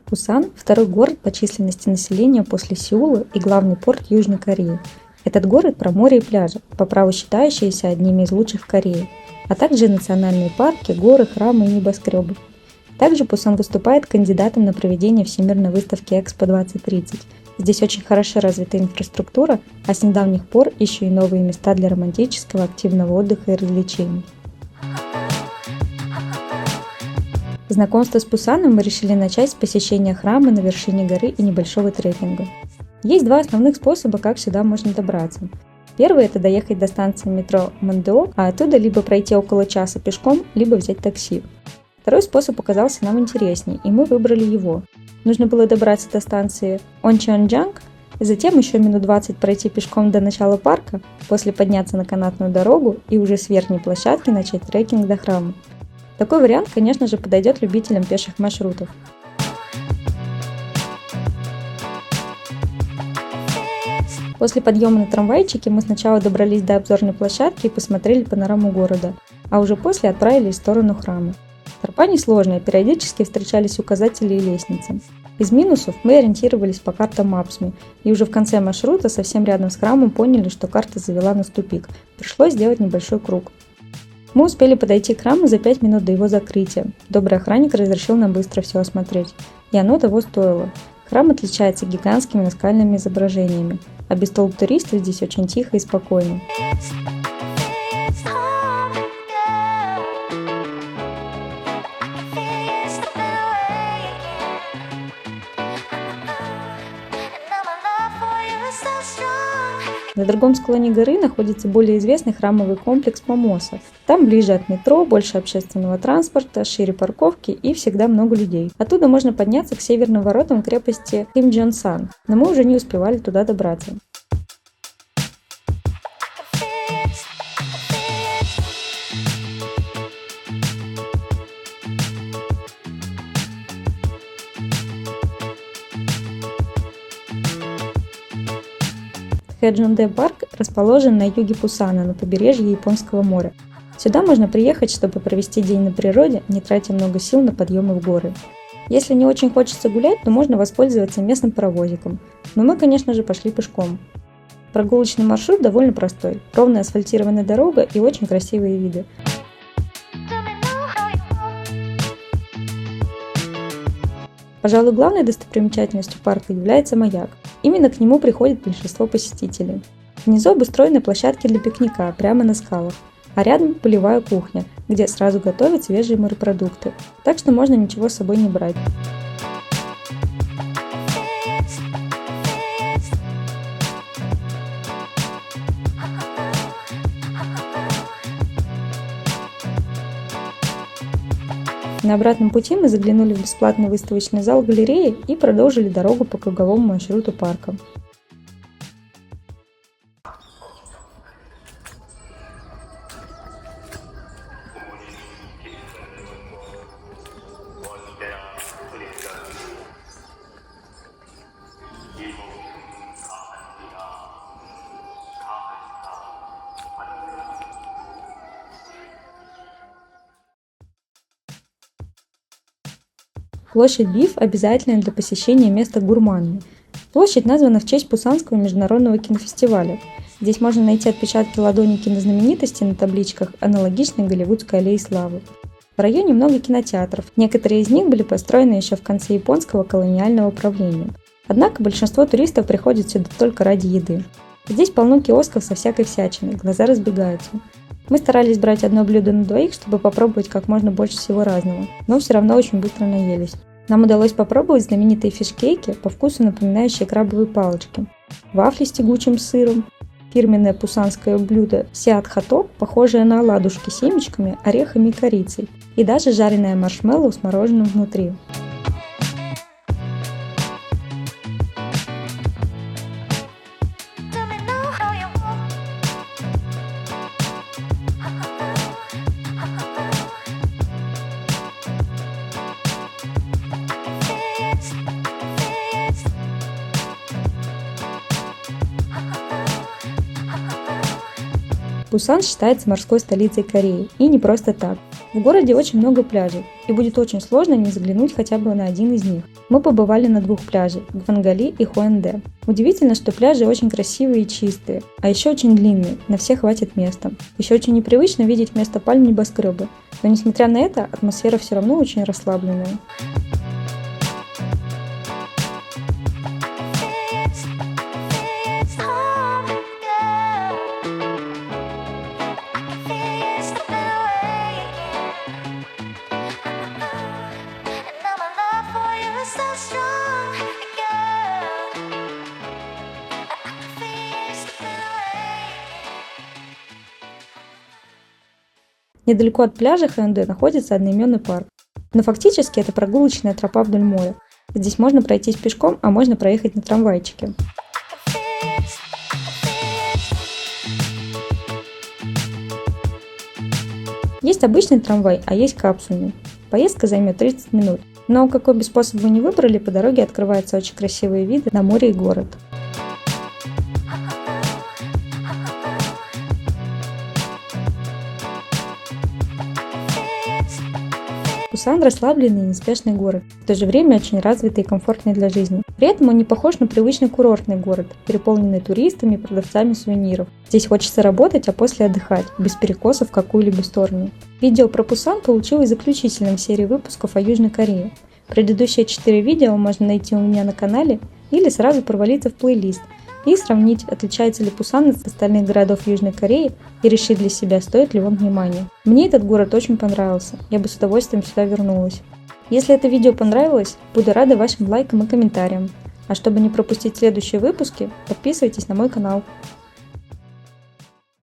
Пусан – второй город по численности населения после Сеула и главный порт Южной Кореи. Этот город про море и пляжи, по праву считающиеся одними из лучших в Корее, а также национальные парки, горы, храмы и небоскребы. Также Пусан выступает кандидатом на проведение Всемирной выставки Экспо-2030. Здесь очень хорошо развита инфраструктура, а с недавних пор еще и новые места для романтического, активного отдыха и развлечений. Знакомство с Пусаном мы решили начать с посещения храма на вершине горы и небольшого трекинга. Есть два основных способа, как сюда можно добраться. Первый – это доехать до станции метро Мандеок, а оттуда либо пройти около часа пешком, либо взять такси. Второй способ оказался нам интересней, и мы выбрали его. Нужно было добраться до станции Ончонджанг, затем еще минут 20 пройти пешком до начала парка, после подняться на канатную дорогу и уже с верхней площадки начать трекинг до храма. Такой вариант, конечно же, подойдет любителям пеших маршрутов. После подъема на трамвайчике мы сначала добрались до обзорной площадки и посмотрели панораму города, а уже после отправились в сторону храма. Тропа несложная, периодически встречались указатели и лестницы. Из минусов мы ориентировались по картам Maps.me и уже в конце маршрута, совсем рядом с храмом, поняли, что карта завела нас в тупик. Пришлось сделать небольшой круг. Мы успели подойти к храму за 5 минут до его закрытия. Добрый охранник разрешил нам быстро все осмотреть. И оно того стоило. Храм отличается гигантскими наскальными изображениями, а без толп туристов здесь очень тихо и спокойно. На другом склоне горы находится более известный храмовый комплекс Момоса. Там ближе от метро, больше общественного транспорта, шире парковки и всегда много людей. Оттуда можно подняться к северным воротам крепости Кимджонсан, но мы уже не успевали туда добраться. Хэджонде парк расположен на юге Пусана, на побережье Японского моря. Сюда можно приехать, чтобы провести день на природе, не тратя много сил на подъемы в горы. Если не очень хочется гулять, то можно воспользоваться местным паровозиком. Но мы, конечно же, пошли пешком. Прогулочный маршрут довольно простой, ровная асфальтированная дорога и очень красивые виды. Пожалуй, главной достопримечательностью парка является маяк. Именно к нему приходит большинство посетителей. Внизу обустроены площадки для пикника прямо на скалах, а рядом полевая кухня, где сразу готовят свежие морепродукты, так что можно ничего с собой не брать. На обратном пути мы заглянули в бесплатный выставочный зал галереи и продолжили дорогу по круговому маршруту парка. Площадь Биф обязательное для посещения место гурманное. Площадь названа в честь Пусанского международного кинофестиваля. Здесь можно найти отпечатки ладоней кинознаменитостей на табличках, аналогичной Голливудской аллее славы. В районе много кинотеатров, некоторые из них были построены еще в конце японского колониального правления. Однако большинство туристов приходят сюда только ради еды. Здесь полно киосков со всякой всячиной, глаза разбегаются. Мы старались брать одно блюдо на двоих, чтобы попробовать как можно больше всего разного, но все равно очень быстро наелись. Нам удалось попробовать знаменитые фишкейки, по вкусу напоминающие крабовые палочки, вафли с тягучим сыром, фирменное пусанское блюдо сиат-хаток, похожее на оладушки с семечками, орехами и корицей, и даже жареное маршмеллоу с мороженым внутри. Пусан считается морской столицей Кореи, и не просто так. В городе очень много пляжей, и будет очень сложно не заглянуть хотя бы на один из них. Мы побывали на 2 пляжах – Гвангали и Хуэнде. Удивительно, что пляжи очень красивые и чистые, а еще очень длинные, на всех хватит места. Еще очень непривычно видеть вместо пальм небоскребы, но несмотря на это, атмосфера все равно очень расслабленная. Недалеко от пляжа Хэндэ находится одноименный парк. Но фактически это прогулочная тропа вдоль моря. Здесь можно пройтись пешком, а можно проехать на трамвайчике. Есть обычный трамвай, а есть капсульный. Поездка займет 30 минут. Но какой бы способ вы ни выбрали, по дороге открываются очень красивые виды на море и город. Пусан – расслабленный и неспешный город, в то же время очень развитый и комфортный для жизни. При этом он не похож на привычный курортный город, переполненный туристами и продавцами сувениров. Здесь хочется работать, а после отдыхать, без перекосов в какую-либо сторону. Видео про Пусан получилось заключительным в серии выпусков о Южной Корее. Предыдущие 4 видео можно найти у меня на канале или сразу провалиться в плейлист и сравнить, отличается ли Пусан от остальных городов Южной Кореи и решить для себя, стоит ли он внимания. Мне этот город очень понравился, я бы с удовольствием сюда вернулась. Если это видео понравилось, буду рада вашим лайкам и комментариям. А чтобы не пропустить следующие выпуски, подписывайтесь на мой канал.